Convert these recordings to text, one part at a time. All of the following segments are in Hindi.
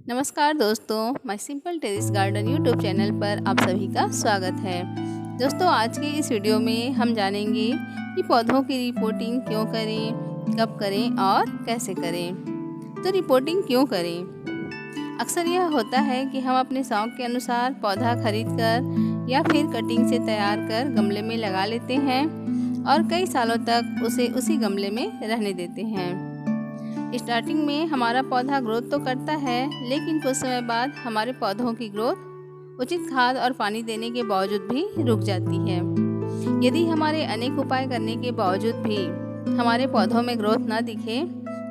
नमस्कार दोस्तों, my simple terrace garden YouTube channel पर आप सभी का स्वागत है। दोस्तों, आज के इस वीडियो में हम जानेंगे कि पौधों की रिपोर्टिंग क्यों करें, कब करें और कैसे करें। तो रिपोर्टिंग क्यों करें? अक्सर यह होता है कि हम अपने शौक के अनुसार पौधा खरीदकर या फिर कटिंग से तैयार कर गमले में लगा लेते हैं और कई सालों तक उसे उसी गमले में रहने देते हैं। स्टार्टिंग में हमारा पौधा ग्रोथ तो करता है, लेकिन कुछ समय बाद हमारे पौधों की ग्रोथ उचित खाद और पानी देने के बावजूद भी रुक जाती है। यदि हमारे अनेक उपाय करने के बावजूद भी हमारे पौधों में ग्रोथ ना दिखे,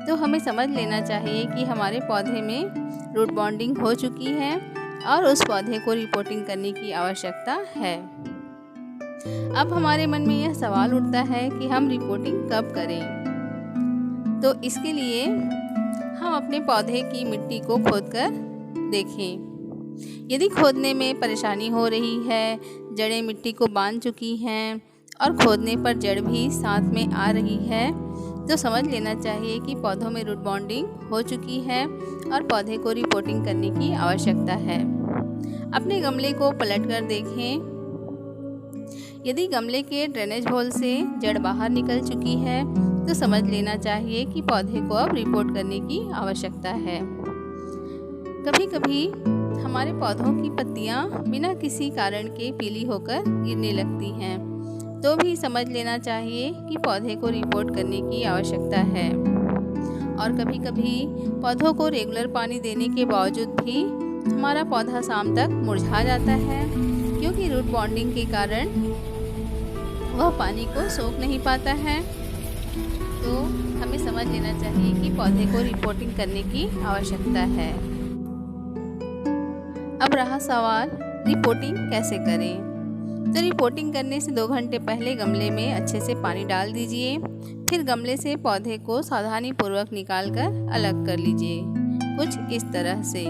तो हमें समझ लेना चाहिए कि हमारे पौधे में रूट बॉन्डिंग हो चुकी है और उस पौधे को रिपोर्टिंग करने की आवश्यकता है। अब हमारे मन में यह सवाल उठता है कि हम रिपोर्टिंग कब करें। तो इसके लिए हम अपने पौधे की मिट्टी को खोदकर देखें। यदि खोदने में परेशानी हो रही है, जड़ें मिट्टी को बांध चुकी हैं और खोदने पर जड़ भी साथ में आ रही है, तो समझ लेना चाहिए कि पौधों में रूट बॉन्डिंग हो चुकी है और पौधे को रिपोर्टिंग करने की आवश्यकता है। अपने गमले को पलटकर देखें। यदि गमले के ड्रेनेज होल से जड़ बाहर निकल चुकी है, तो समझ लेना चाहिए कि पौधे को अब रिपोर्ट करने की आवश्यकता है। कभी कभी हमारे पौधों की पत्तियां बिना किसी कारण के पीली होकर गिरने लगती हैं, तो भी समझ लेना चाहिए कि पौधे को रिपोर्ट करने की आवश्यकता है। और कभी कभी पौधों को रेगुलर पानी देने के बावजूद भी हमारा पौधा शाम तक मुरझा जाता है, क्योंकि रूट बॉन्डिंग के कारण वह पानी को सोख नहीं पाता है। तो हमें समझ लेना चाहिए कि पौधे को रिपोर्टिंग करने की आवश्यकता है। अब रहा सवाल, रिपोर्टिंग कैसे करें। तो रिपोर्टिंग करने से 2 घंटे पहले गमले में अच्छे से पानी डाल दीजिए। फिर गमले से पौधे को सावधानीपूर्वक निकालकर अलग कर लीजिए, कुछ इस तरह से।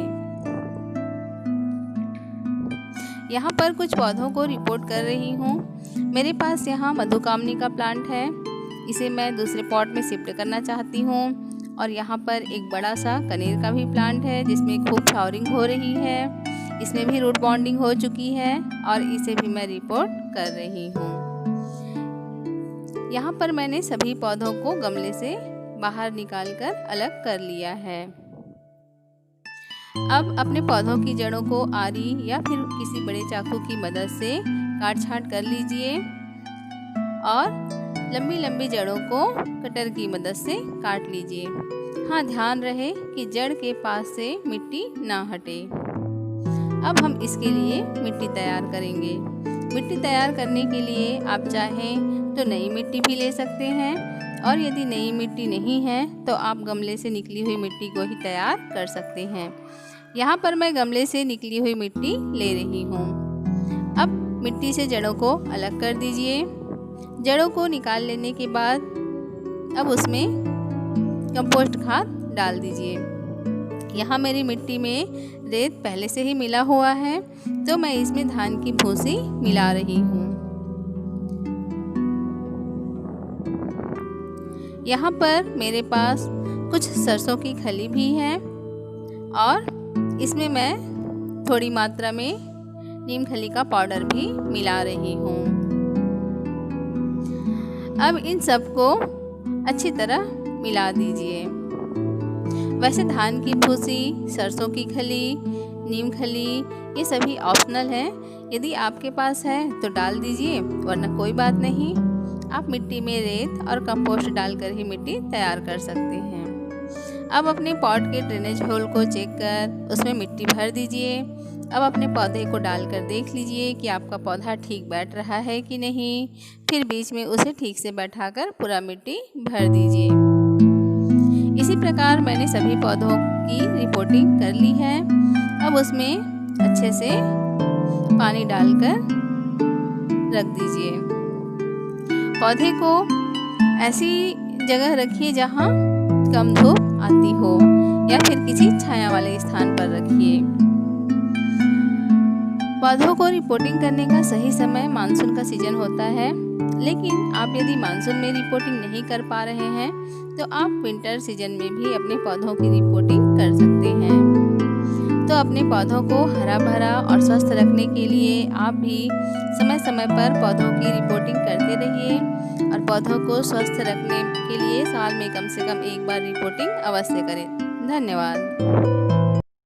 यहाँ पर कुछ पौधों को रिपोर्ट कर रही हूँ। मेरे पास यहाँ मधुकामनी का प्लांट है, इसे मैं दूसरे पॉट में शिफ्ट करना चाहती हूँ। और यहाँ पर एक बड़ा सा कनेर का भी प्लांट है, जिसमें खूब फ्लावरिंग हो रही है। इसमें भी रूट बॉन्डिंग हो चुकी है और इसे भी मैं रिपोर्ट कर रही हूँ। यहाँ पर मैंने सभी पौधों को गमले से बाहर निकालकर अलग कर लिया है। अब अपने पौधों की जड़ों को आरी या फिर किसी बड़े चाकू की मदद से काट छांट कर लीजिए और लंबी लंबी जड़ों को कटर की मदद से काट लीजिए। हाँ, ध्यान रहे कि जड़ के पास से मिट्टी ना हटे। अब हम इसके लिए मिट्टी तैयार करेंगे। मिट्टी तैयार करने के लिए आप चाहें तो नई मिट्टी भी ले सकते हैं, और यदि नई मिट्टी नहीं है तो आप गमले से निकली हुई मिट्टी को ही तैयार कर सकते हैं। यहाँ पर मैं गमले से निकली हुई मिट्टी ले रही हूँ। अब मिट्टी से जड़ों को अलग कर दीजिए। जड़ों को निकाल लेने के बाद अब उसमें कंपोस्ट खाद डाल दीजिए। यहाँ मेरी मिट्टी में रेत पहले से ही मिला हुआ है, तो मैं इसमें धान की भूसी मिला रही हूँ। यहाँ पर मेरे पास कुछ सरसों की खली भी है और इसमें मैं थोड़ी मात्रा में नीम खली का पाउडर भी मिला रही हूँ। अब इन सबको अच्छी तरह मिला दीजिए। वैसे धान की भूसी, सरसों की खली, नीम खली ये सभी ऑप्शनल हैं। यदि आपके पास है तो डाल दीजिए, वरना कोई बात नहीं। आप मिट्टी में रेत और कंपोस्ट डालकर ही मिट्टी तैयार कर सकते हैं। अब अपने पॉट के ड्रेनेज होल को चेक कर उसमें मिट्टी भर दीजिए। अब अपने पौधे को डालकर देख लीजिए कि आपका पौधा ठीक बैठ रहा है कि नहीं। फिर बीच में उसे ठीक से बैठाकर पूरा मिट्टी भर दीजिए। इसी प्रकार मैंने सभी पौधों की रिपोर्टिंग कर ली है। अब उसमें अच्छे से पानी डालकर रख दीजिए। पौधे को ऐसी जगह रखिए जहाँ कम धूप आती हो, या फिर किसी छाया वाले स्थान पर रखिए। पौधों को रिपोर्टिंग करने का सही समय मानसून का सीजन होता है, लेकिन आप यदि मानसून में रिपोर्टिंग नहीं कर पा रहे हैं तो आप विंटर सीजन में भी अपने पौधों की रिपोर्टिंग कर सकते हैं। अपने पौधों को हरा भरा और स्वस्थ रखने के लिए आप भी समय समय पर पौधों की रिपोर्टिंग करते रहिए और पौधों को स्वस्थ रखने के लिए साल में कम से कम एक बार रिपोर्टिंग अवश्य करें। धन्यवाद।